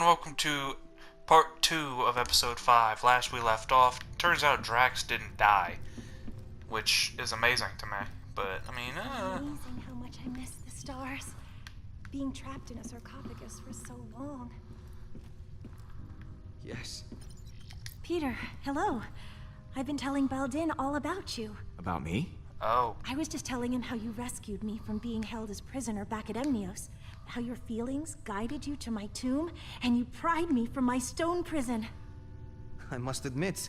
welcome to part 2 of episode 5. Last we left off, turns out Drax didn't die, which is amazing to me. But, I mean, Amazing how much I miss the stars. Being trapped in a sarcophagus for so long. Yes. Peter, hello. I've been telling Baldin all about you. About me? oh, I was just telling him how you rescued me from being held as prisoner back at Emnios. How your feelings guided you to my tomb, and you pried me from my stone prison. I must admit,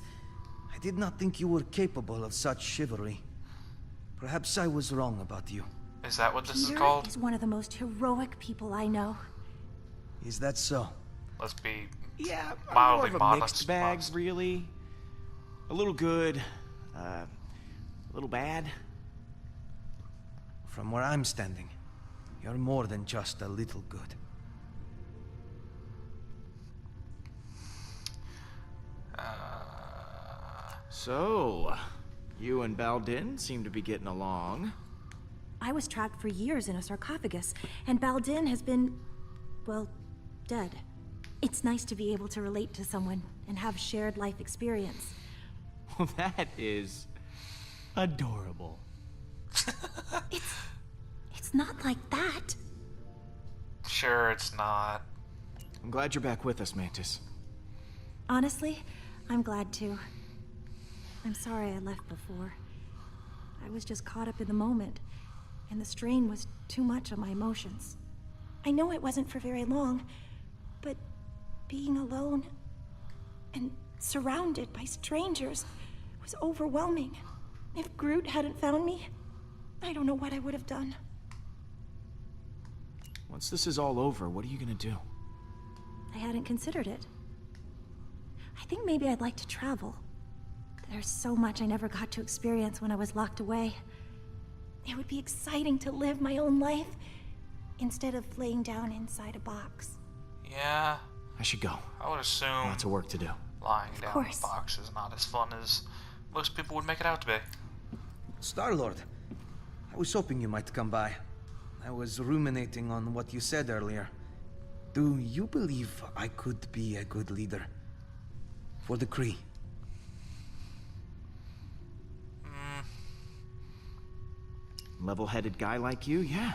I did not think you were capable of such chivalry. Perhaps I was wrong about you. is that what this is Peter called? is one of the most heroic people I know. Is that so? Let's be Yeah, I'm more mildly of a modest. mixed bag, really. A little good, a little bad. From where I'm standing, you're more than just a little good. So, you and Baldin seem to be getting along. I was trapped for years in a sarcophagus, and Baldin has been, well, dead. It's nice to be able to relate to someone and have shared life experience. Well, that is adorable. It's not like that. Sure, it's not. I'm glad you're back with us, Mantis. Honestly, I'm glad to. I'm sorry I left before. I was just caught up in the moment, and the strain was too much on my emotions. I know it wasn't for very long, but being alone and surrounded by strangers was overwhelming. If Groot hadn't found me, I don't know what I would have done. Once this is all over, what are you gonna do? I hadn't considered it. I think maybe I'd like to travel. There's so much I never got to experience when I was locked away. It would be exciting to live my own life instead of laying down inside a box. Yeah, I should go. I would assume Lots of work to do. lying down in a course. box is not as fun as most people would make it out to be. Star-Lord, I was hoping you might come by. I was ruminating on what you said earlier. Do you believe I could be a good leader? For the Kree? Level-headed guy like you, yeah.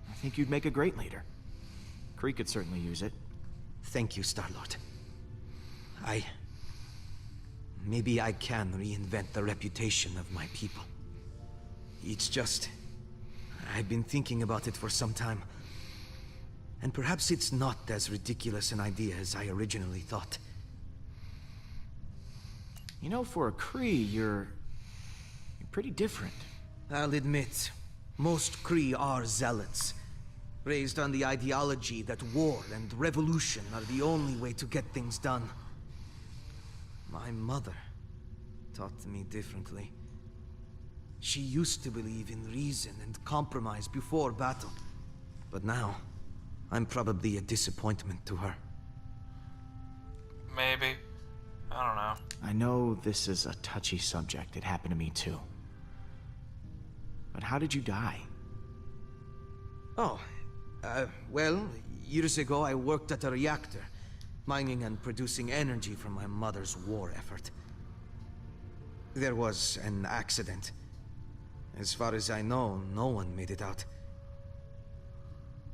I think you'd make a great leader. Kree could certainly use it. Thank you, Star-Lord. Maybe I can reinvent the reputation of my people. It's just... I've been thinking about it for some time. And perhaps it's not as ridiculous an idea as I originally thought. You know, for a Kree, you're pretty different. I'll admit, most Kree are zealots, raised on the ideology that war and revolution are the only way to get things done. My mother taught me differently. She used to believe in reason and compromise before battle, but now, I'm probably a disappointment to her. Maybe. I don't know. I know this is a touchy subject. It happened to me too. But how did you die? Oh, well, years ago I worked at a reactor, mining and producing energy from my mother's war effort. There was an accident. As far as I know, no one made it out.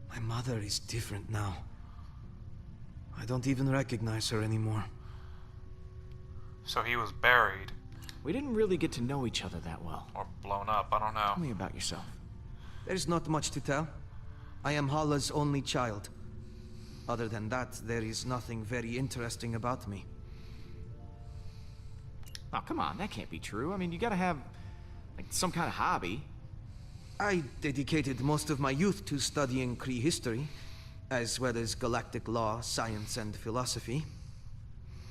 My mother is different now. I don't even recognize her anymore. So he was buried We didn't really get to know each other that well. or blown up, I don't know. Tell me about yourself. There's not much to tell. I am Hala's only child. Other than that, there is nothing very interesting about me. Oh, come on, that can't be true. I mean, you gotta have, like, some kind of hobby. I dedicated most of my youth to studying Kree history, as well as galactic law, science, and philosophy.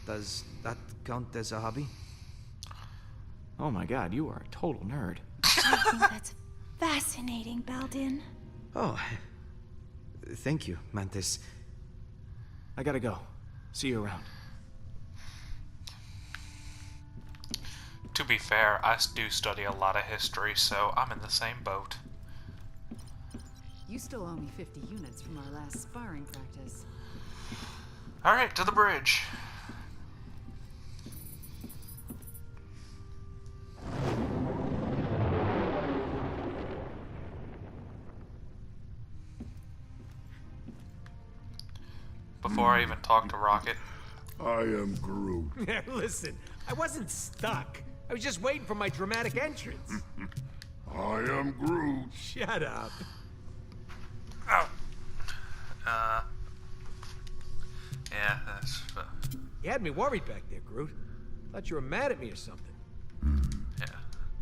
Does that count as a hobby? Oh my god, you are a total nerd. I think that's fascinating, Baldin. Oh, thank you, Mantis. I gotta go. See you around. To be fair, I do study a lot of history, so I'm in the same boat. You still owe me 50 units from our last sparring practice. Alright, to the bridge. Before I even talk to Rocket. I am Groot. Listen, I wasn't stuck. I was just waiting for my dramatic entrance. I am Groot. Shut up. Oh. Yeah, that's... You had me worried back there, Groot. Thought you were mad at me or something. yeah.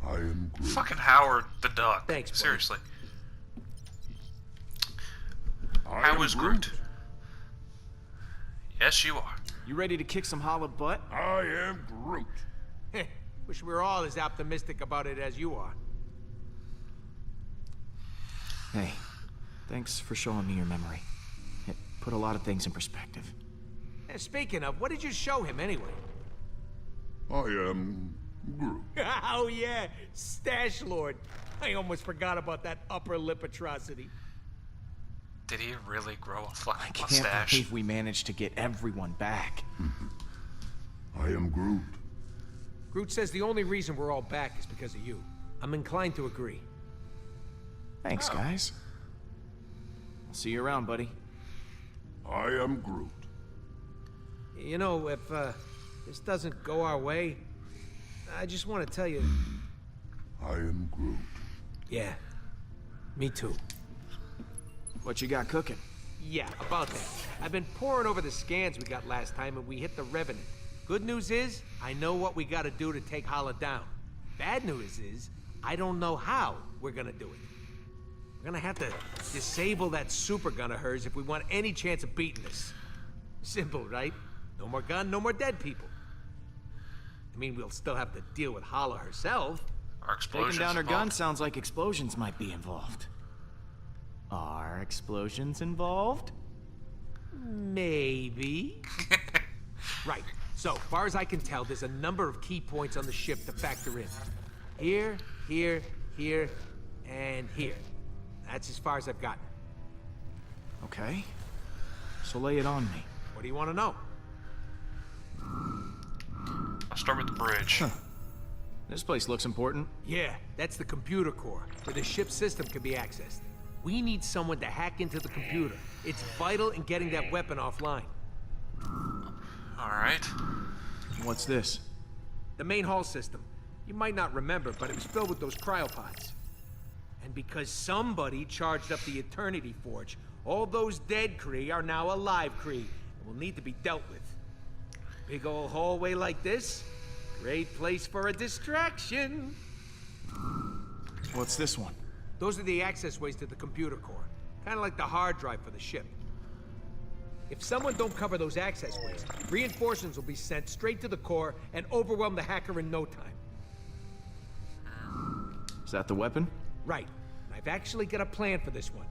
I am Groot. Fucking Howard the Duck. Thanks, buddy. Seriously. I How am is Groot? Yes, you are. You ready to kick some hollow butt? I am Groot. Heh, wish we were all as optimistic about it as you are. Hey, thanks for showing me your memory. It put a lot of things in perspective. Speaking of, what did you show him anyway? I am Groot. Oh yeah, Stash Lord. I almost forgot about that upper lip atrocity. Did he really grow a I fucking can't mustache? believe we managed to get everyone back. I am Groot. Groot says the only reason we're all back is because of you. I'm inclined to agree. Thanks, guys. I'll see you around, buddy. I am Groot. You know, if this doesn't go our way, I just want to tell you, I am Groot. yeah, me too. What you got cooking? Yeah, about that. I've been poring over the scans we got last time and we hit the Revenant. Good news is, I know what we gotta do to take Hala down. Bad news is, I don't know how we're gonna do it. We're gonna have to disable that super gun of hers if we want any chance of beating this. Simple, right? No more gun, no more dead people. I mean, we'll still have to deal with Hala herself. Our explosions Taking down her gun involved. sounds like explosions might be involved. Are explosions involved? Maybe. Right. So, far as I can tell, there's a number of key points on the ship to factor in. Here, here, here, and here. That's as far as I've gotten. Okay. So lay it on me. What do you want to know? I'll start with the bridge. This place looks important. Yeah, that's the computer core, where the ship's system can be accessed. We need someone to hack into the computer. It's vital in getting that weapon offline. Alright. What's this? The main hull system. You might not remember, but it was filled with those cryopods. And because somebody charged up the Eternity Forge, all those dead Kree are now alive Kree, and will need to be dealt with. Big old hallway like this, great place for a distraction. What's this one? Those are the access ways to the computer core. Kind of like the hard drive for the ship. If someone don't cover those access ways, reinforcements will be sent straight to the core and overwhelm the hacker in no time. Is that the weapon? Right. And I've actually got a plan for this one.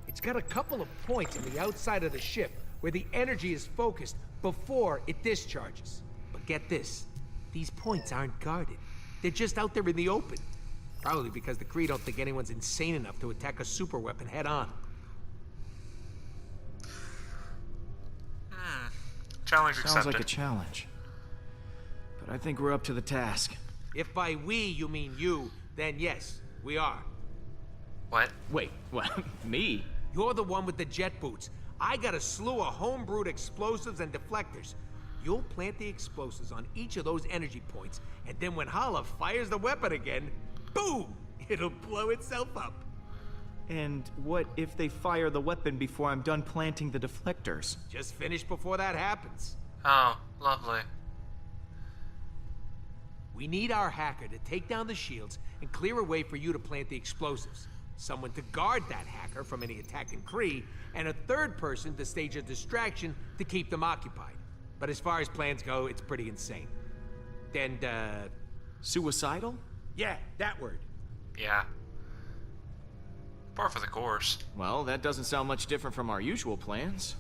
It's got a couple of points on the outside of the ship where the energy is focused before it discharges. But get this, these points aren't guarded. They're just out there in the open. Probably because the Kree don't think anyone's insane enough to attack a super weapon head on. Challenge Sounds accepted. like a challenge. But I think we're up to the task. If by we you mean you, then yes, we are. What? Wait, what? Me? You're the one with the jet boots. I got a slew of homebrewed explosives and deflectors. You'll plant the explosives on each of those energy points, and then when Hala fires the weapon again, boom! It'll blow itself up. And what if they fire the weapon before I'm done planting the deflectors? Just finish before that happens. Oh, lovely. We need our hacker to take down the shields and clear a way for you to plant the explosives. Someone to guard that hacker from any attacking Kree, and a third person to stage a distraction to keep them occupied. But as far as plans go, it's pretty insane. And, Suicidal? yeah, that word. Yeah. Par for the course. Well, that doesn't sound much different from our usual plans.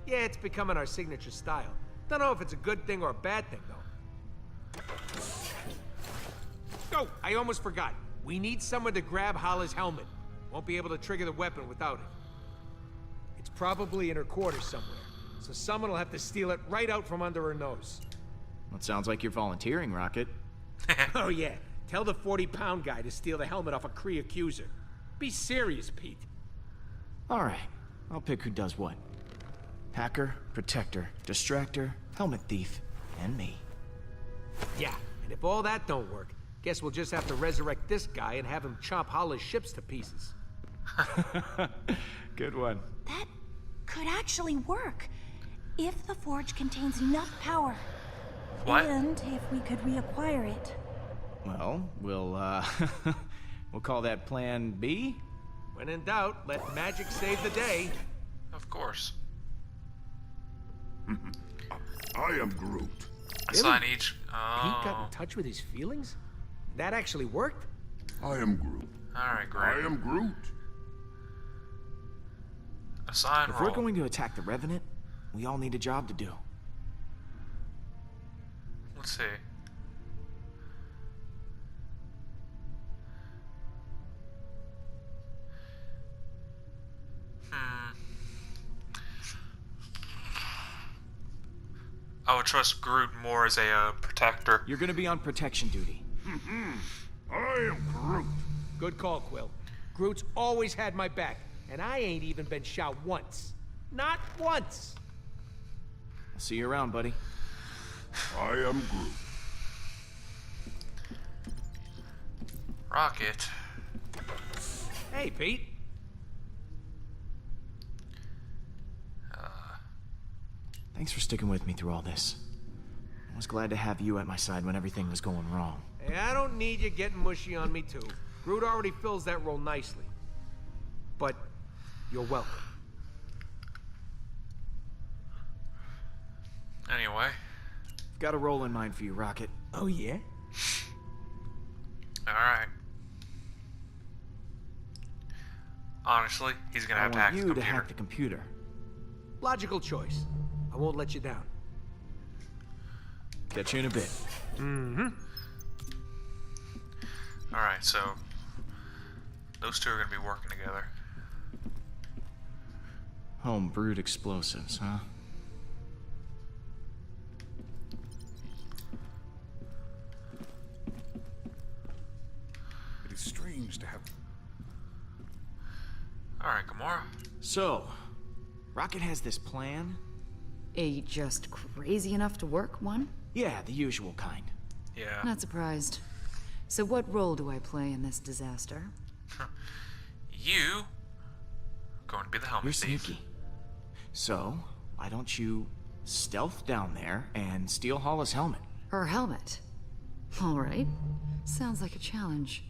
Yeah, it's becoming our signature style. Don't know if it's a good thing or a bad thing, though. Oh, I almost forgot. We need someone to grab Hala's helmet. Won't be able to trigger the weapon without it. It's probably in her quarters somewhere. so someone will have to steal it right out from under her nose. That sounds like you're volunteering, Rocket. Oh yeah, tell the 40-pound guy to steal the helmet off a Kree accuser. Be serious, Pete. All right, I'll pick who does what. Hacker, protector, distractor, helmet thief, and me. Yeah, and if all that don't work, guess we'll just have to resurrect this guy and have him chomp Hala's ships to pieces. Good one. That could actually work. If the forge contains enough power. What? And if we could reacquire it. Well, we'll call that Plan B? When in doubt, let magic save the day. Of course. I am Groot. Assign each. Pete got Oh. in touch with his feelings? That actually worked? I am Groot. Alright, I great. am Groot. Assign If roll. we're going to attack the Revenant, we all need a job to do. Let's see. I would trust Groot more as a protector. You're gonna be on protection duty. I am Groot. Good call, Quill. Groot's always had my back, and I ain't even been shot once. Not once! I'll see you around, buddy. I am Groot. Rocket. Hey, Pete. Thanks for sticking with me through all this. I was glad to have you at my side when everything was going wrong. Hey, I don't need you getting mushy on me, too. Groot already fills that role nicely. But you're welcome. Anyway. Got a role in mind for you, Rocket. Oh, yeah? Alright. Honestly, he's gonna I have to want hack the you to computer. hack the computer. Logical choice. I won't let you down. Catch you in a bit. Alright, so those two are gonna be working together. Home-brewed explosives, huh? It is strange to have. Alright, Gamora. So, Rocket has this plan? Just crazy enough to work one? Yeah, the usual kind. Yeah. Not surprised. So what role do I play in this disaster? You going to be the helmet You're thief. sneaky. So, why don't you stealth down there and steal Hala's helmet? Her helmet. All right. Sounds like a challenge.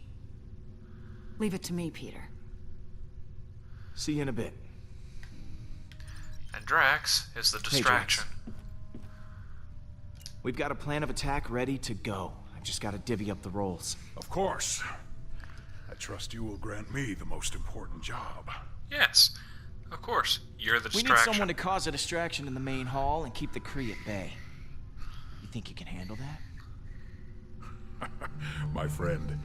Leave it to me, Peter. See you in a bit. And Drax is the Hey, distraction. We've got a plan of attack ready to go. I've just got to divvy up the roles. Of course. I trust you will grant me the most important job. Yes, of course. You're the We need distraction. someone to cause a distraction in the main hall and keep the Kree at bay. You think you can handle that? My friend,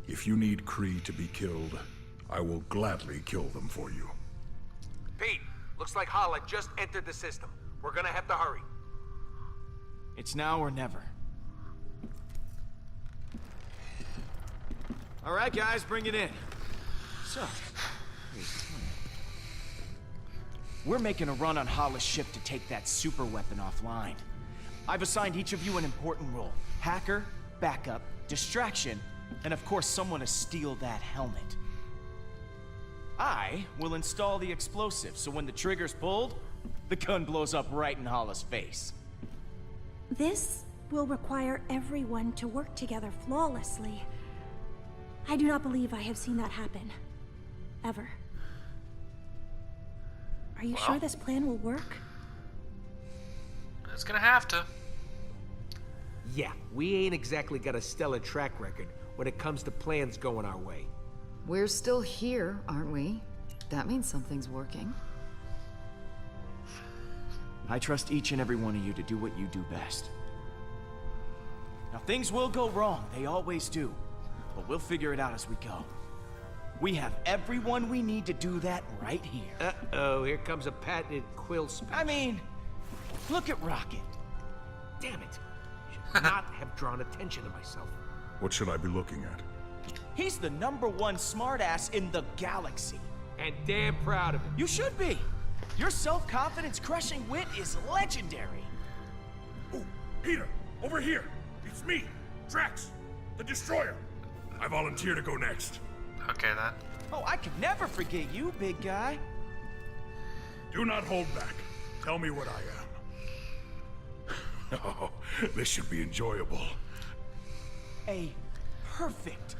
if you need Kree to be killed, I will gladly kill them for you. Pete, looks like Hala just entered the system. We're gonna have to hurry. It's now or never. All right, guys, bring it in. So, here's the plan. We're making a run on Hala's ship to take that super weapon offline. I've assigned each of you an important role. Hacker, backup, distraction, and of course someone to steal that helmet. I will install the explosive, so when the trigger's pulled, the gun blows up right in Hala's face. This will require everyone to work together flawlessly. I do not believe I have seen that happen. Ever. Are you sure this plan will work? It's gonna have to. Yeah, we ain't exactly got a stellar track record when it comes to plans going our way. We're still here, aren't we? That means something's working. I trust each and every one of you to do what you do best. Now, things will go wrong. They always do. But we'll figure it out as we go. We have everyone we need to do that right here. Uh-oh, here comes a patented Quill speech. I mean, Look at Rocket. Damn it. Should not have drawn attention to myself. What should I be looking at? He's the #1 smartass in the galaxy. And damn proud of it. You should be. Your self-confidence crushing wit is legendary. Oh, Peter, over here. It's me, Drax, the Destroyer. I volunteer to go next. Okay, then. Oh, I could never forget you, big guy. Do not hold back. Tell me what I am. Oh, this should be enjoyable. A perfect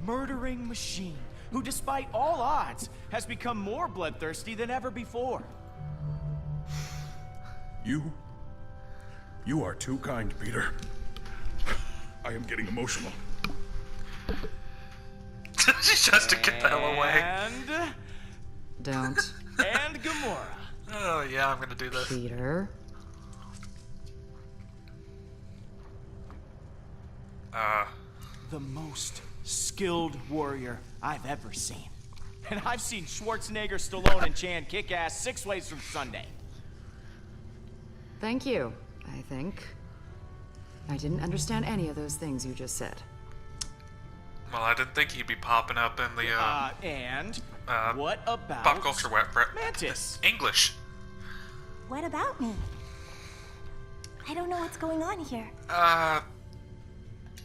murdering machine who, despite all odds, has become more bloodthirsty than ever before. You are too kind, Peter. I am getting emotional. Just to get the hell away. And Don't. and Gamora. Oh, yeah, I'm gonna do that. Peter. The most skilled warrior I've ever seen. And I've seen Schwarzenegger, Stallone, and Chan kick ass 6 ways from Sunday. Thank you, I think. I didn't understand any of those things you just said. Well, I didn't think he'd be popping up in the, And what about pop culture web. Mantis? English. What about me? I don't know what's going on here.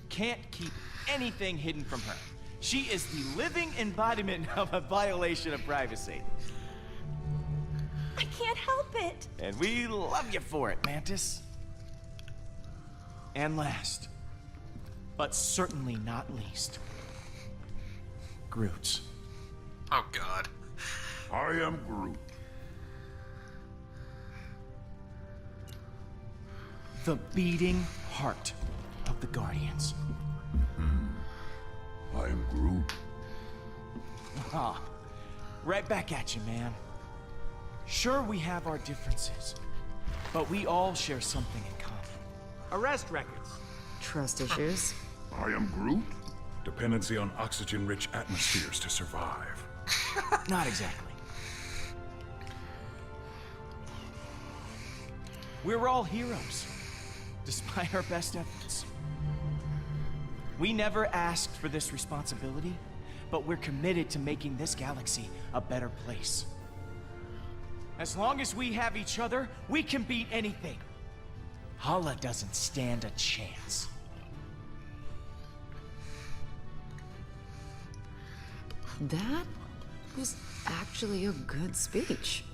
Can't keep anything hidden from her. She is the living embodiment of a violation of privacy. I can't help it. And we love you for it, Mantis. And last, but certainly not least, Groot. Oh, God. I am Groot. The beating heart of the Guardians. I am Groot. Ah, right back at you, man. Sure, we have our differences, but we all share something in common. Arrest records. Trust issues. I am Groot. Dependency on oxygen-rich atmospheres to survive. Not exactly. We're all heroes, despite our best efforts. We never asked for this responsibility, but we're committed to making this galaxy a better place. As long as we have each other, we can beat anything. Hala doesn't stand a chance. That was actually a good speech.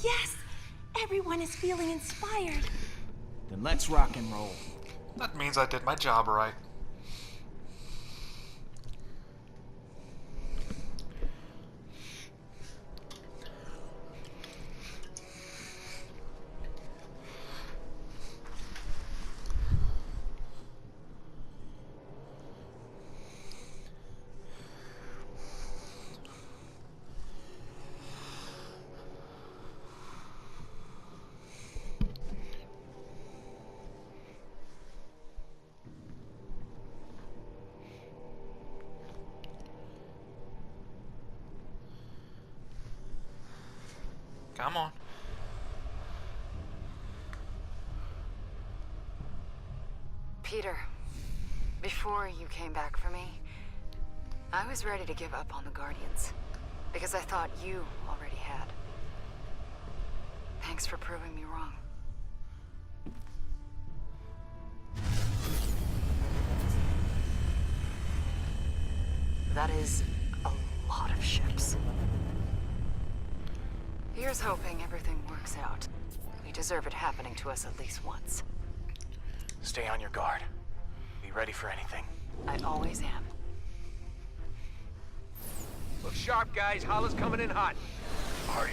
Yes, everyone is feeling inspired. Then let's rock and roll. That means I did my job right. Come on. Peter, before you came back for me, I was ready to give up on the Guardians, because I thought you already had. Thanks for proving me wrong. That is a lot of ships. Here's hoping everything works out. We deserve it happening to us at least once. Stay on your guard. Be ready for anything. I always am. Look sharp, guys. Hala's coming in hot. I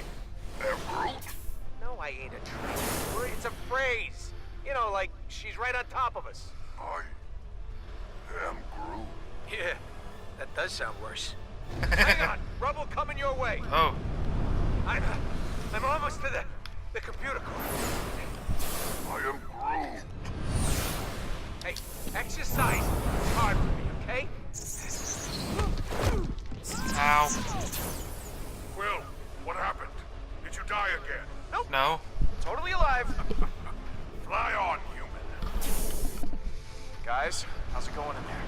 am Groot. No, I ain't a tree. It's a phrase. You know, like she's right on top of us. I am Groot. Yeah, that does sound worse. Hang on. Rubble coming your way. Oh. I'm almost to the computer core. I am Groot. Hey, exercise is hard for me, okay? Ow. Will, what happened? Did you die again? Nope. No. Totally alive. Fly on, human. Guys, how's it going in there?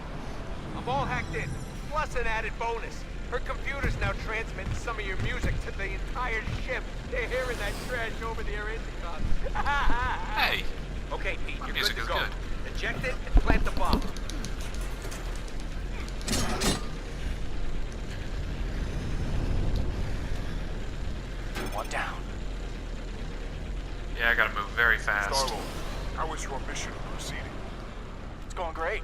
I'm all hacked in, plus an added bonus. Her computer's now transmitting some of your music to the entire ship. They're hearing that trash over their intercom. Hey, Okay, Pete, you're music good is to go. good. Eject it and plant the bomb. One down. Yeah, I gotta move very fast. Star-Lord, how is your mission proceeding? It's going great.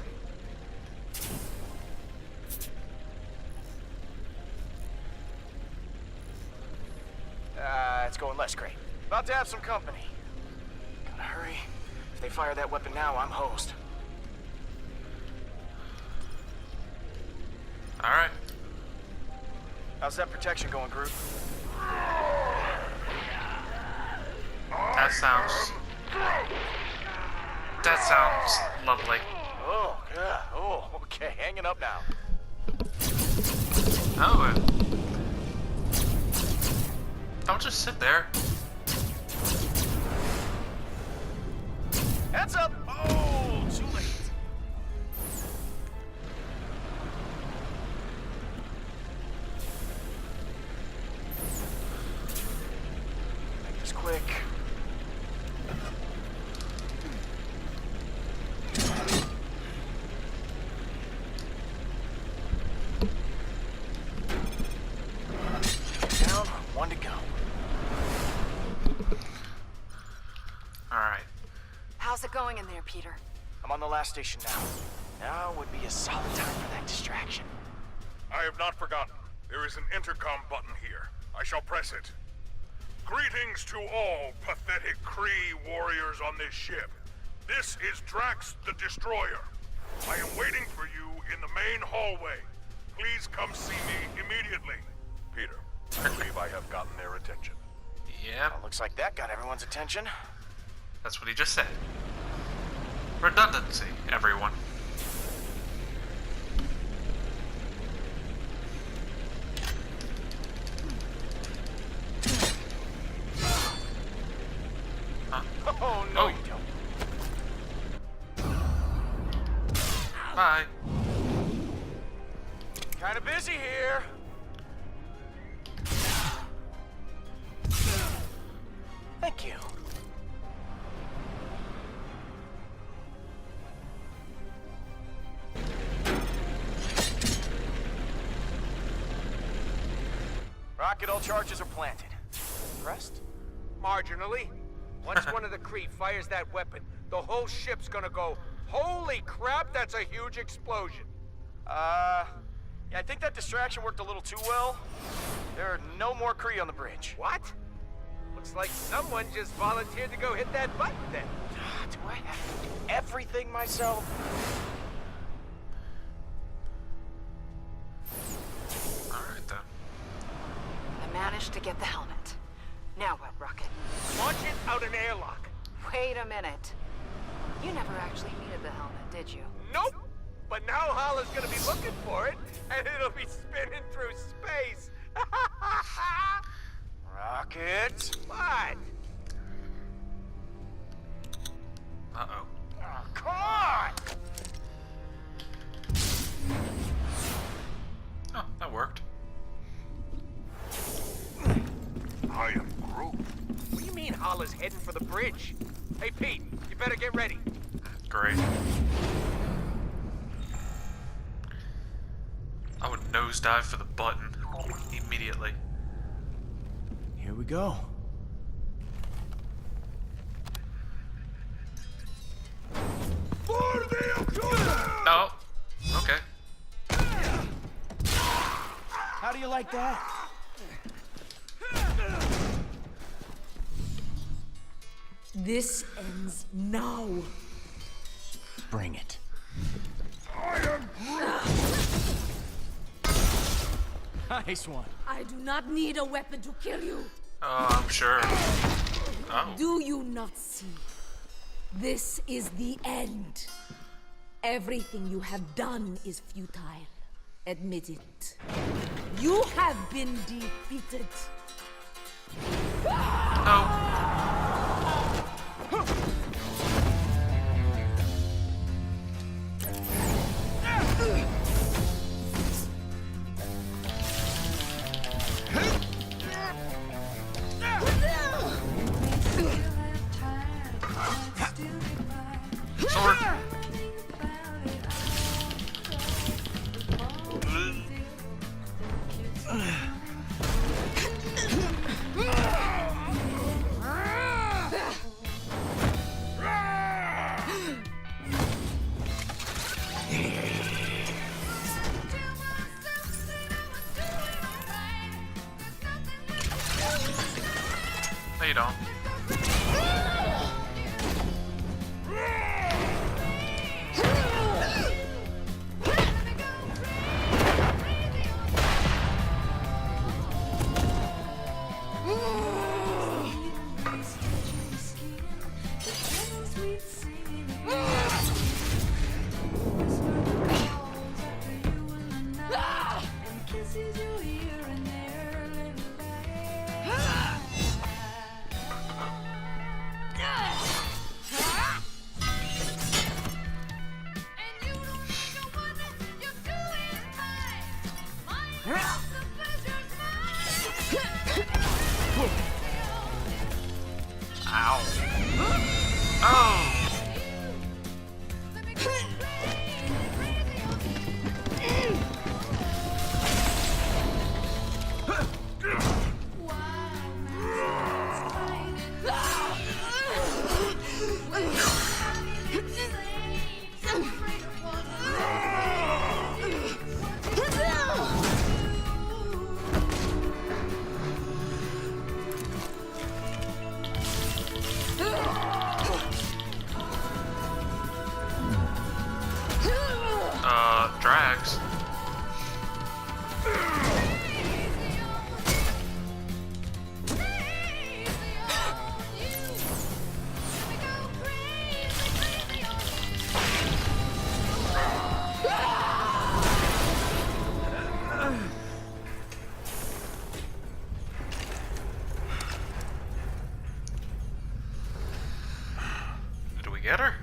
It's going less great. About to have some company. Gotta hurry. If they fire that weapon now, I'm hosed. Alright. How's that protection going, Groot? That sounds... That sounds lovely. Oh, yeah. Oh, okay. Hanging up now. Oh, don't just sit there. Heads up! Oh, too late. Make this quick. Down, one to go. Alright. How's it going in there, Peter? I'm on the last station now. Now would be a solid time for that distraction. I have not forgotten. There is an intercom button here. I shall press it. Greetings to all pathetic Kree warriors on this ship. This is Drax the Destroyer. I am waiting for you in the main hallway. Please come see me immediately. Peter, I believe I have gotten their attention. Yeah, Well, looks like that got everyone's attention. that's what he just said. Redundancy, everyone. Huh? Oh, no, Oh. you don't. Bye. Kinda busy here. Thank you. Rocket, all charges are planted. Pressed? Marginally. Once one of the Kree fires that weapon, the whole ship's gonna go, holy crap, that's a huge explosion. Yeah, I think that distraction worked a little too well. There are no more Kree on the bridge. What? Looks like someone just volunteered to go hit that button then. Do I have to do everything myself? Alright then. I managed to get the helmet. Now what, Rocket? Launch it out an airlock. Wait a minute. You never actually needed the helmet, did you? Nope. But now Hala's gonna be looking for it, and it'll be spinning through space. Rocket. What? Uh-oh. Oh, come on! Oh, that worked. I am Groot. What do you mean Hala's heading for the bridge? Hey, Pete, you better get ready. Great. I would nosedive for the button immediately. Here we go. No. Okay. How do you like that? This ends now. Bring it. Nice one. I do not need a weapon to kill you. I'm sure. Oh. Do you not see? This is the end. Everything you have done is futile. Admit it. You have been defeated. No. No, you don't. Ow. Oh! Drags. Did we get her?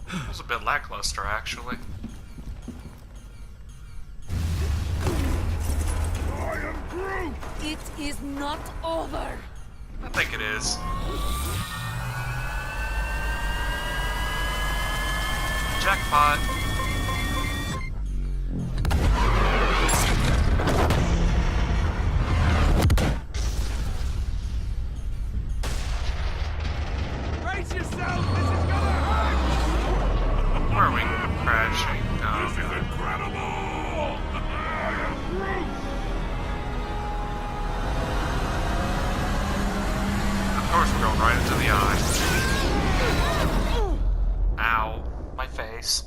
That was a bit lackluster, actually. I am Groot! It is not over. I think it is. Jackpot. Brace yourself! This is gonna hurt! Where are we crashing? Oh, This is God. incredible! I am Groot! Of course we're going right into the eye. Ow. My face.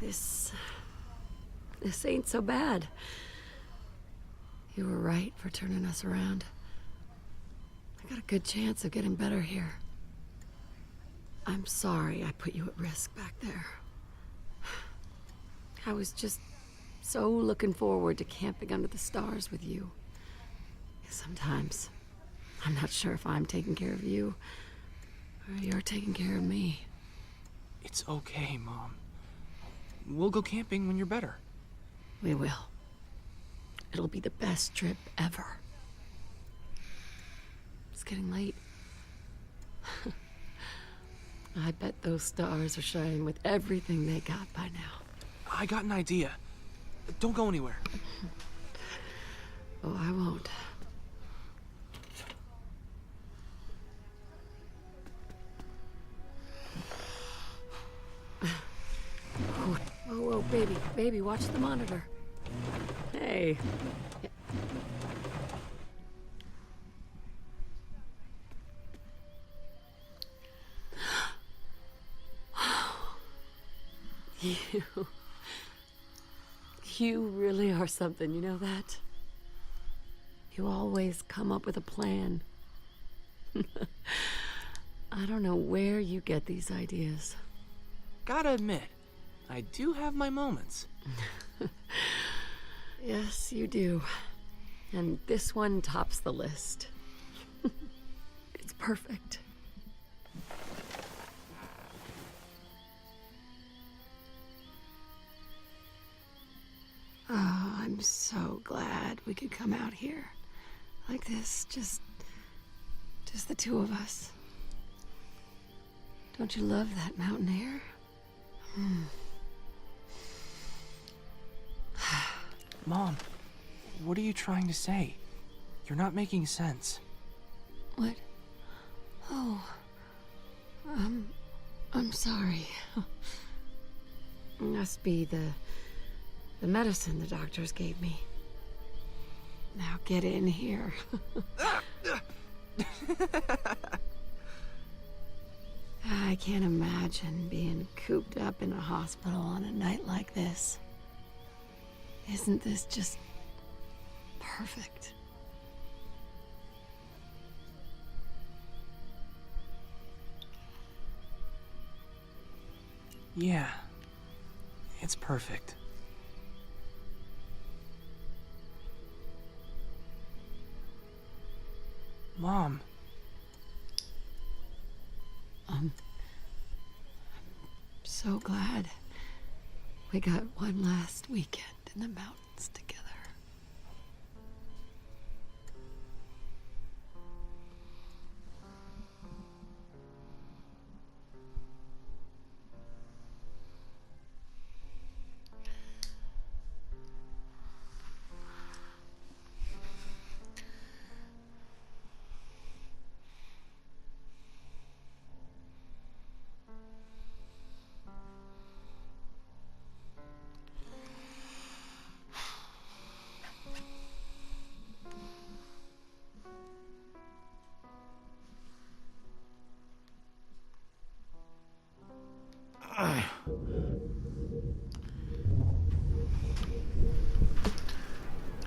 This ain't so bad. You were right for turning us around. I got a good chance of getting better here. I'm sorry I put you at risk back there. I was just so looking forward to camping under the stars with you. Sometimes, I'm not sure if I'm taking care of you, or you're taking care of me. It's okay, Mom. We'll go camping when you're better. We will. It'll be the best trip ever. It's getting late. I bet those stars are shining with everything they got by now. I got an idea. Don't go anywhere. Oh, I won't. Whoa, whoa, baby, baby, watch the monitor. Hey. You really are something, you know that? You always come up with a plan. I don't know where you get these ideas. Gotta admit, I do have my moments. Yes, you do. And this one tops the list. It's perfect. Oh, I'm so glad we could come out here. Like this, just the two of us. Don't you love that mountain air? Mom, what are you trying to say? You're not making sense. What? Oh. I'm sorry. Must be the medicine the doctors gave me. Now get in here. I can't imagine being cooped up in a hospital on a night like this. Isn't this just perfect? Yeah, it's perfect. Mom. I'm so glad we got one last weekend in the mountains together.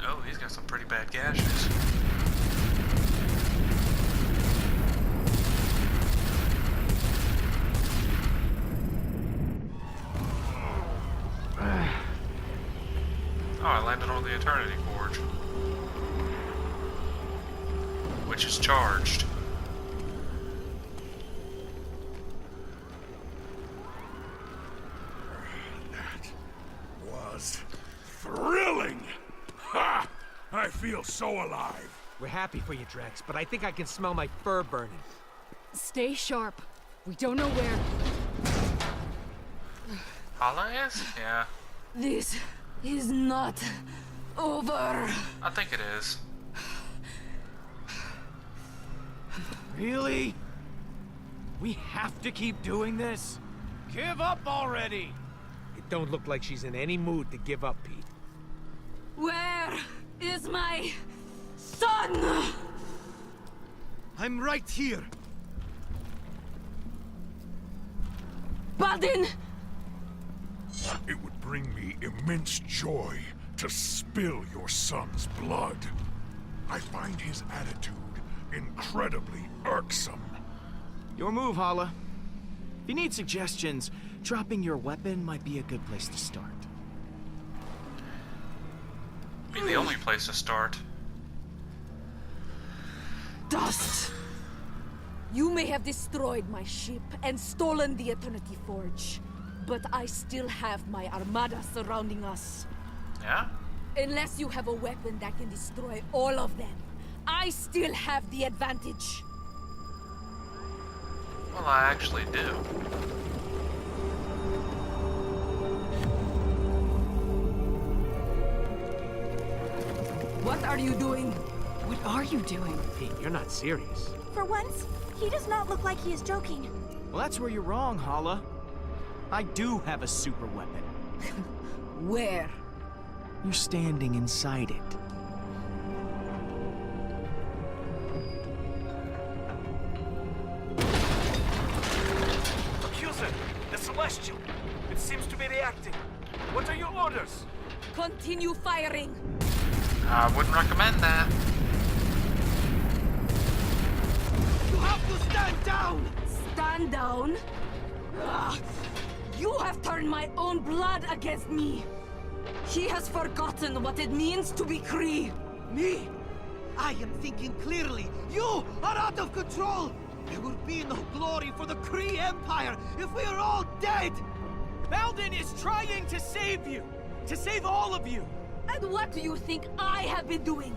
Oh, he's got some pretty bad gashes. Oh, I landed on the Eternity Forge. Which is charged. That was thrilling! Ha! I feel so alive. We're happy for you, Drax, but I think I can smell my fur burning. Stay sharp. We don't know where. Hala is? Yeah. This is not over. I think it is. Really? We have to keep doing this? Give up already! It don't look like she's in any mood to give up, Pete. Where is my son? I'm right here. Badin! It would bring me immense joy to spill your son's blood. I find his attitude incredibly irksome. Your move, Hala. If you need suggestions, dropping your weapon might be a good place to start. Be the only place to start. Dust! You may have destroyed my ship and stolen the Eternity Forge, but I still have my armada surrounding us. Yeah? Unless you have a weapon that can destroy all of them, I still have the advantage. Well, I actually do. What are you doing? What are you doing? Pete, you're not serious. For once, he does not look like he is joking. Well, that's where you're wrong, Hala. I do have a super weapon. Where? You're standing inside it. Accuser, the Celestial. It seems to be reacting. What are your orders? Continue firing. I wouldn't recommend that. You have to stand down! Stand down? Ugh. You have turned my own blood against me. He has forgotten what it means to be Kree. Me? I am thinking clearly. You are out of control! There will be no glory for the Kree Empire if we are all dead! Belden is trying to save you! To save all of you! And what do you think I have been doing?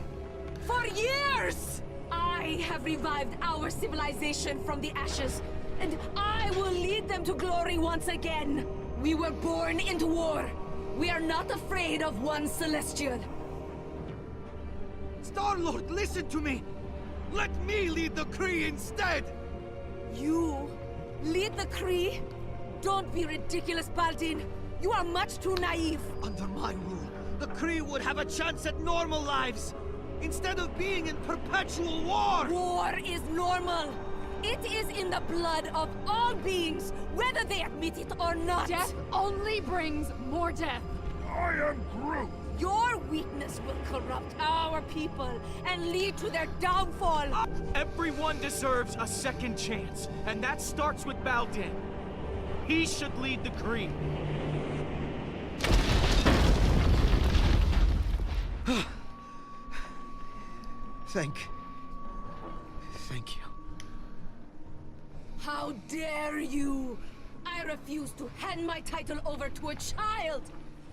For years! I have revived our civilization from the ashes, and I will lead them to glory once again. We were born into war. We are not afraid of one Celestial. Star-Lord, listen to me! Let me lead the Kree instead! You lead the Kree? Don't be ridiculous, Baldin. You are much too naive. Under my rule, the Kree would have a chance at normal lives, instead of being in perpetual war! War is normal. It is in the blood of all beings, whether they admit it or not. Death only brings more death. I am Groot! Your weakness will corrupt our people and lead to their downfall. Everyone deserves a second chance, and that starts with Baldin. He should lead the Kree. Thank you. How dare you! I refuse to hand my title over to a child!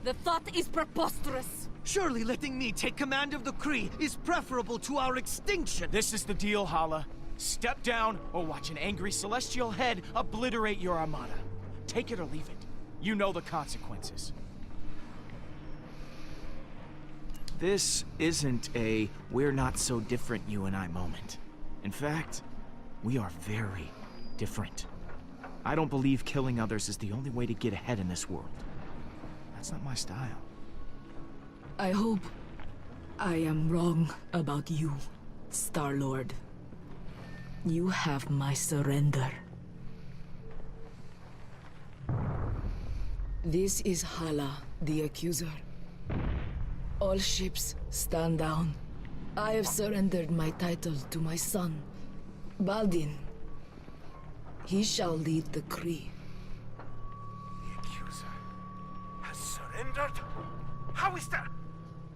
The thought is preposterous! Surely letting me take command of the Kree is preferable to our extinction! This is the deal, Hala. Step down or watch an angry celestial head obliterate your armada. Take it or leave it. You know the consequences. This isn't a we're not so different you and I moment. In fact, we are very different. I don't believe killing others is the only way to get ahead in this world. That's not my style. I hope I am wrong about you, Star-Lord. You have my surrender. This is Hala, the Accuser. All ships, stand down. I have surrendered my title to my son, Baldin. He shall lead the Kree. The Accuser has surrendered? How is that?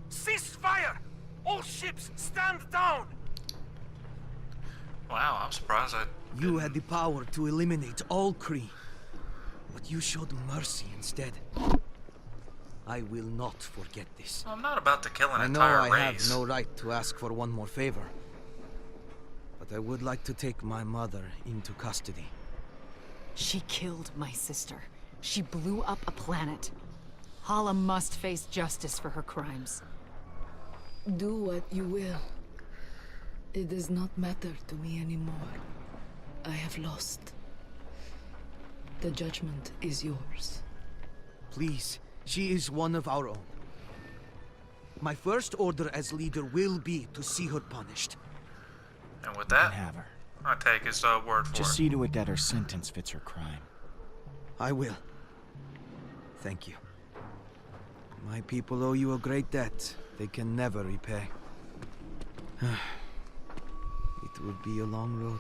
Cease fire! All ships, stand down! Wow, I'm surprised I... You had the power to eliminate all Kree, but you showed mercy instead. I will not forget this. I'm not about to kill an I know entire I race. have no right to ask for one more favor, but I would like to take my mother into custody. She killed my sister. She blew up a planet. Hala must face justice for her crimes. Do what you will. It does not matter to me anymore. I have lost. The judgment is yours. Please, she is one of our own. My first order as leader will be to see her punished. And with that, Have her. I take his word for Just it. see to it that her sentence fits her crime. I will. Thank you. My people owe you a great debt they can never repay. It will be a long road.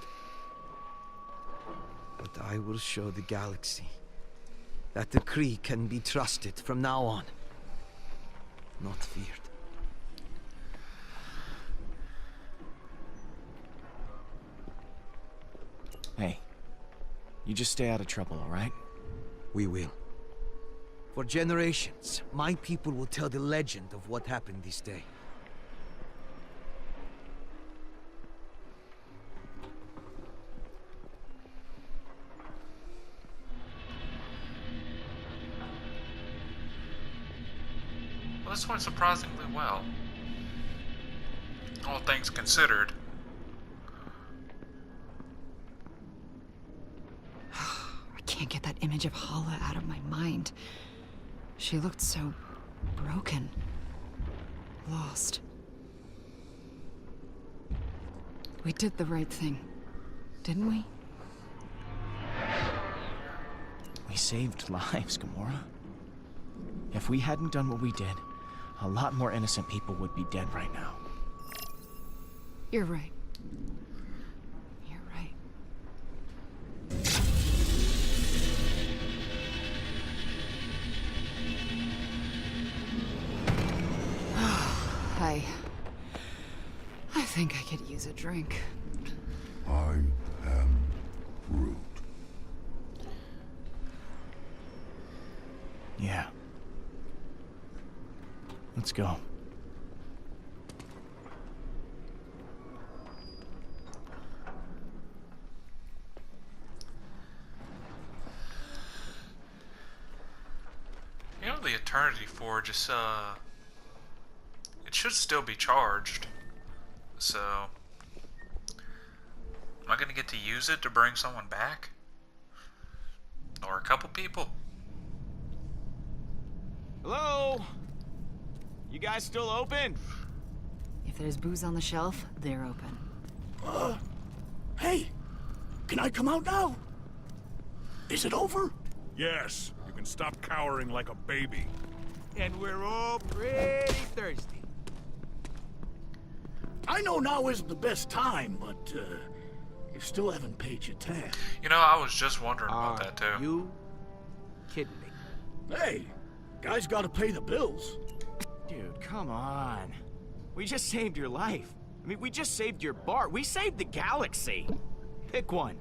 But I will show the galaxy that the Kree can be trusted from now on. Not feared. Hey, you just stay out of trouble, all right? We will. For generations, my people will tell the legend of what happened this day. Well, this went surprisingly well. All things considered. I can't get that image of Hala out of my mind. She looked so broken. Lost. We did the right thing, didn't we? We saved lives, Gamora. If we hadn't done what we did, a lot more innocent people would be dead right now. You're right. You're right. I think I could use a drink. I am Groot. Yeah. Let's go. You know, the Eternity Forge is, it should still be charged. So, am I gonna get to use it to bring someone back? Or a couple people? Hello? You guys still open? If there's booze on the shelf, they're open. Hey, can I come out now? Is it over? Yes, you can stop cowering like a baby. And we're all pretty thirsty. I know now isn't the best time, but you still haven't paid your tab. You know, I was just wondering about that too. You kidding me? Hey, guys gotta pay the bills. Dude, come on. We just saved your life. I mean, we just saved your bar. We saved the galaxy. Pick one.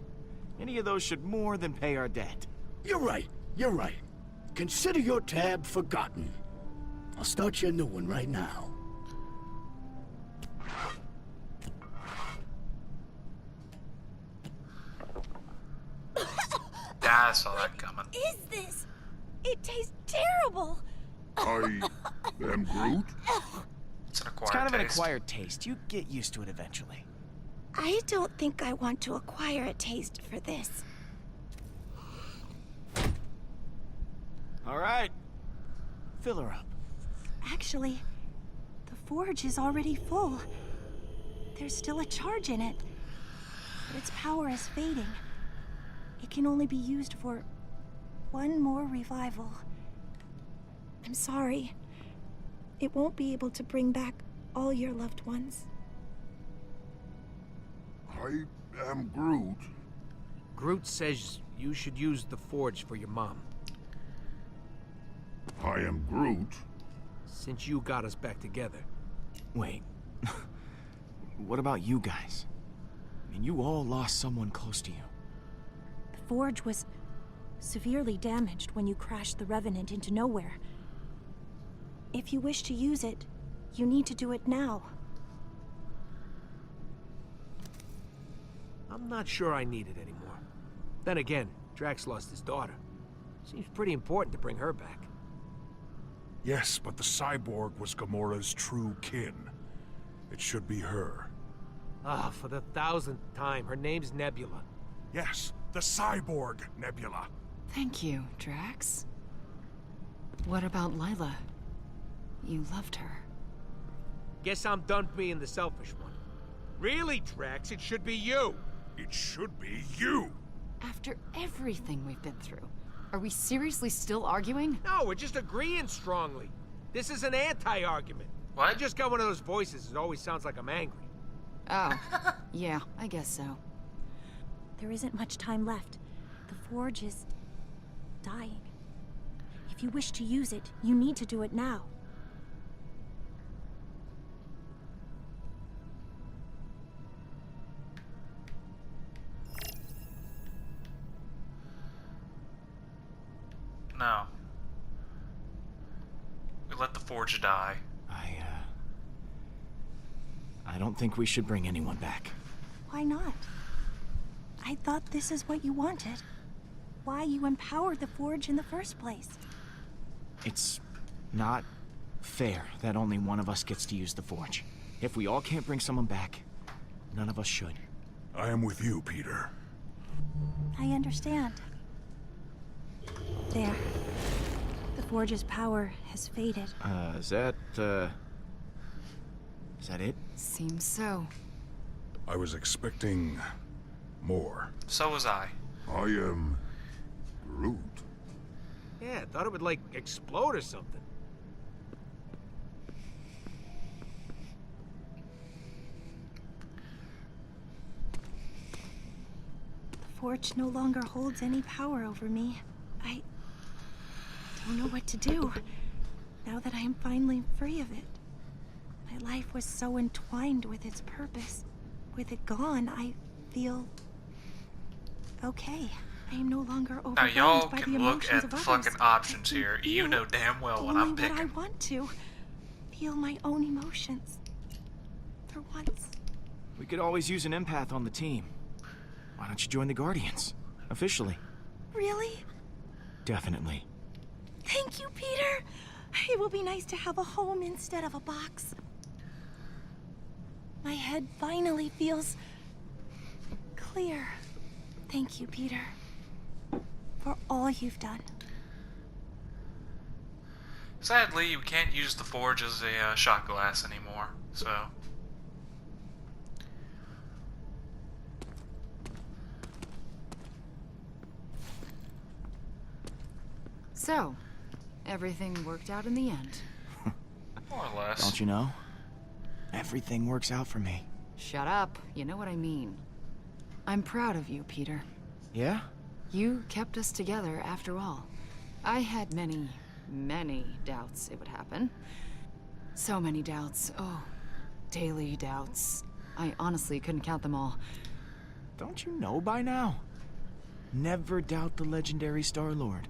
Any of those should more than pay our debt. You're right, you're right. Consider your tab forgotten. I'll start you a new one right now. Yeah, I saw that coming. Is this? It tastes terrible. I am Groot? It's an acquired It's kind of an taste. acquired taste. You get used to it eventually. I don't think I want to acquire a taste for this. All right. Fill her up. Actually, the forge is already full. There's still a charge in it, but its power is fading. It can only be used for one more revival. I'm sorry. It won't be able to bring back all your loved ones. I am Groot. Groot says you should use the forge for your mom. I am Groot. Since you got us back together. Wait. What about you guys? I mean, you all lost someone close to you. The forge was severely damaged when you crashed the Revenant into nowhere. If you wish to use it, you need to do it now. I'm not sure I need it anymore. Then again, Drax lost his daughter. Seems pretty important to bring her back. Yes, but the cyborg was Gamora's true kin. It should be her. Ah, for the 1000th time, her name's Nebula. Yes, the cyborg Nebula. Thank you, Drax. What about Lila? You loved her. Guess I'm done being the selfish one. Really, Drax, it should be you. It should be you. After everything we've been through, are we seriously still arguing? No, we're just agreeing strongly. This is an anti-argument. What? I just got one of those voices that always sounds like I'm angry. Oh, yeah, I guess so. There isn't much time left. The forge is dying. If you wish to use it, you need to do it now. No. We let the forge die. I don't think we should bring anyone back. Why not? I thought this is what you wanted. Why you empowered the forge in the first place. It's not fair that only one of us gets to use the forge. If we all can't bring someone back, none of us should. I am with you, Peter. I understand. There. The forge's power has faded. Is that it? Seems so. I was expecting more. So was I. I am Groot. Yeah, I thought it would, like, explode or something. The forge no longer holds any power over me. I don't know what to do, now that I am finally free of it. My life was so entwined with its purpose. With it gone, I feel okay. I am no longer Now overwhelmed y'all by the can look emotions at of the others. fucking options I can here. You feel know damn well what only I'm picking. I want to. Feel my own emotions. For once. We could always use an empath on the team. Why don't you join the Guardians? Officially. Really? Definitely. Thank you, Peter. It will be nice to have a home instead of a box. My head finally feels clear. Thank you, Peter, for all you've done. Sadly, you can't use the forge as a shot glass anymore, so... So, everything worked out in the end. More or less. Don't you know? Everything works out for me. Shut up. You know what I mean. I'm proud of you, Peter. Yeah? You kept us together after all. I had many, many doubts it would happen. So many doubts. Oh, daily doubts. I honestly couldn't count them all. Don't you know by now? Never doubt the legendary Star-Lord.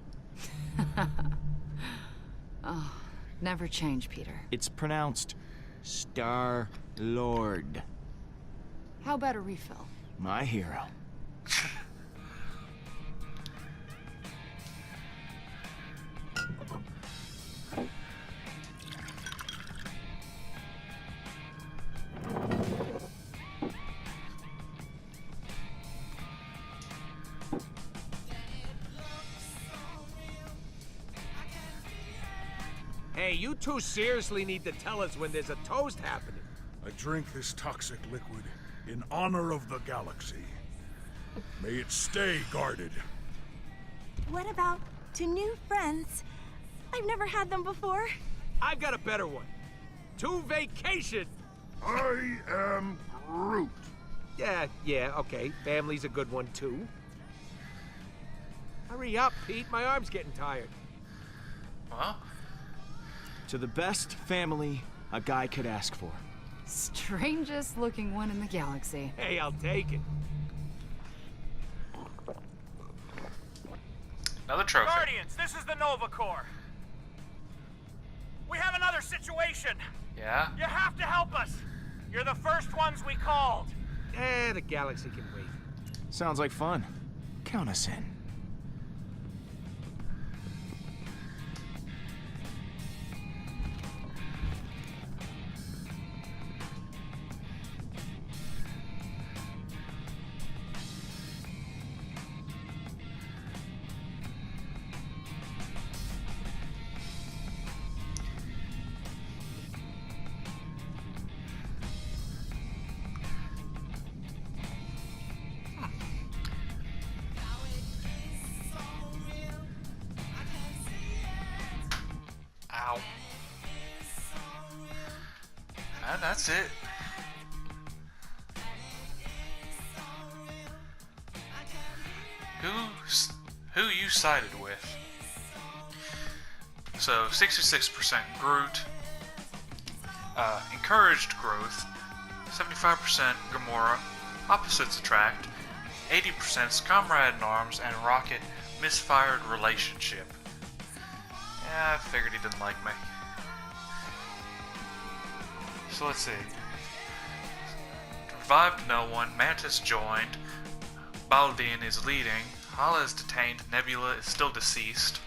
Oh, never change, Peter. It's pronounced Star-Lord. How about a refill? My hero. Hey, you two seriously need to tell us when there's a toast happening. I drink this toxic liquid in honor of the galaxy. May it stay guarded. What about 2 new friends? I've never had them before. I've got a better one. 2 vacation. I am Groot. Yeah, okay. Family's a good one, too. Hurry up, Pete. My arm's getting tired. Well? To the best family a guy could ask for. Strangest looking one in the galaxy. Hey, I'll take it. Another trophy. Guardians, this is the Nova Corps. We have another situation. Yeah? You have to help us. You're the first ones we called. The galaxy can wait. Sounds like fun. Count us in. Ow. And that's it. Who you sided with? So 66% Groot, encouraged growth, 75% Gamora, opposites attract, 80% comrade in arms, and Rocket misfired relationship. Yeah, I figured he didn't like me. So let's see. Revived no one, Mantis joined, Baldine is leading, Hala is detained, Nebula is still deceased.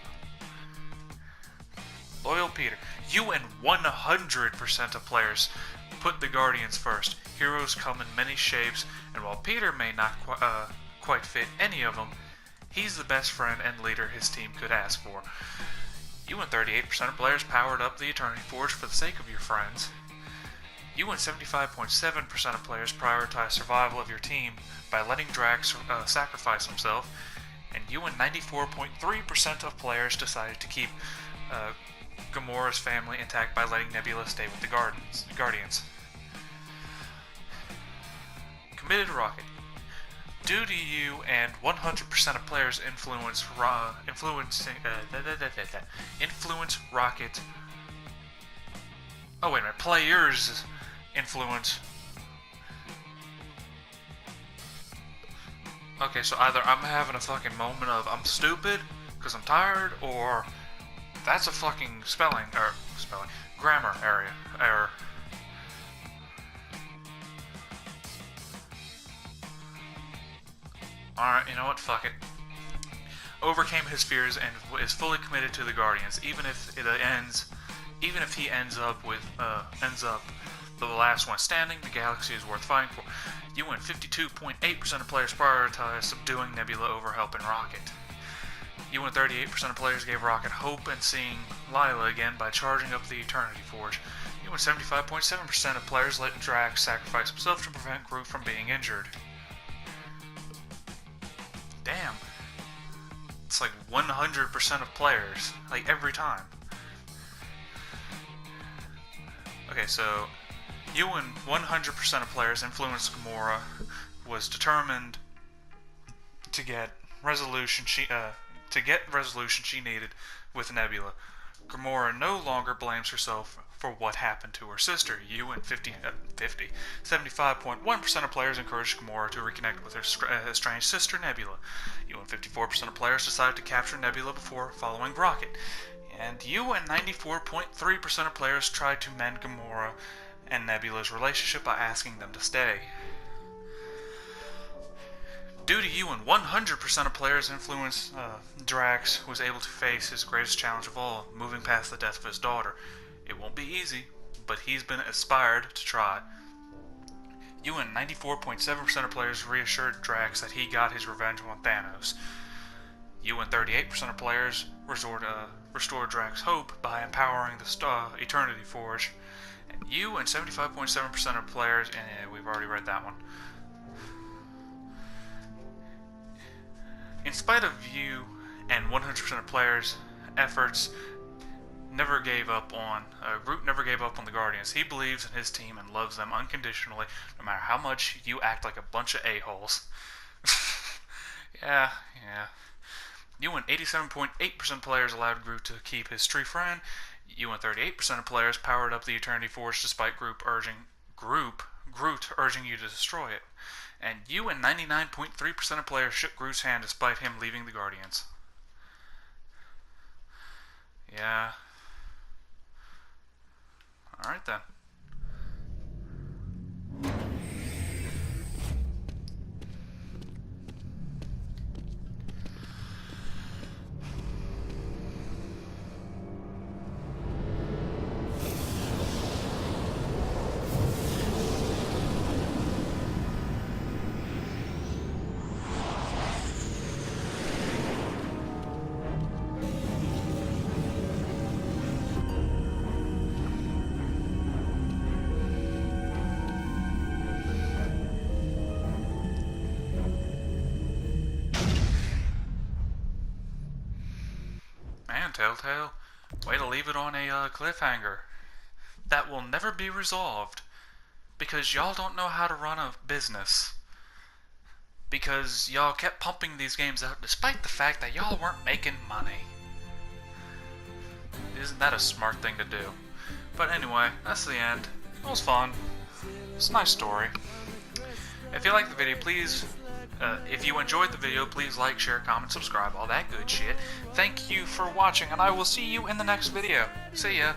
Loyal Peter, you and 100% of players put the Guardians first. Heroes come in many shapes, and while Peter may not quite fit any of them, he's the best friend and leader his team could ask for. You and 38% of players powered up the Eternity Forge for the sake of your friends. You and 75.7% of players prioritize survival of your team by letting Drax sacrifice himself, and you and 94.3% of players decided to keep Gamora's family intact by letting Nebula stay with the Guardians. Committed Rocket. Due to you and 100% of players influence Rocket. Oh wait a minute, players influence. Okay, so either I'm having a fucking moment of I'm stupid because I'm tired, or that's a fucking grammar error. Alright, you know what? Fuck it. Overcame his fears and is fully committed to the Guardians, even if it ends Even if he ends up the last one standing, the galaxy is worth fighting for. UN 52.8% of players prioritized subduing Nebula over helping Rocket. UN 38% of players gave Rocket hope in seeing Lila again by charging up the Eternity Forge. UN 75.7% of players let Drax sacrifice himself to prevent Groot from being injured. Damn. It's like 100% of players, like every time. Okay, so UN 100% of players influenced Gamora was determined to get resolution she needed with Nebula. Gamora no longer blames herself for what happened to her sister. UN 75.1% of players encouraged Gamora to reconnect with her estranged sister Nebula. UN 54% of players decided to capture Nebula before following Rocket. And UN 94.3% of players tried to mend Gamora and Nebula's relationship by asking them to stay. Due to UN 100% of players' influence, Drax was able to face his greatest challenge of all, moving past the death of his daughter. It won't be easy, but he's been inspired to try. UN 94.7% of players reassured Drax that he got his revenge on Thanos. UN 38% of players restored Drax's hope by empowering the Eternity Forge. And UN 75.7% of players, and we've already read that one. In spite of you and 100% of players' efforts, Groot never gave up on the Guardians. He believes in his team and loves them unconditionally, no matter how much you act like a bunch of a-holes. Yeah. UN 87.8% of players allowed Groot to keep his tree friend. UN 38% of players powered up the Eternity Forge despite Groot urging you to destroy it. And UN 99.3% of players shook Groot's hand despite him leaving the Guardians. Yeah. Alright then. Man, Telltale, way to leave it on a cliffhanger. That will never be resolved. Because y'all don't know how to run a business. Because y'all kept pumping these games out despite the fact that y'all weren't making money. Isn't that a smart thing to do? But anyway, that's the end. It was fun. It's a nice story. If you liked the video, please... if you enjoyed the video, please like, share, comment, subscribe, all that good shit. Thank you for watching, and I will see you in the next video. See ya.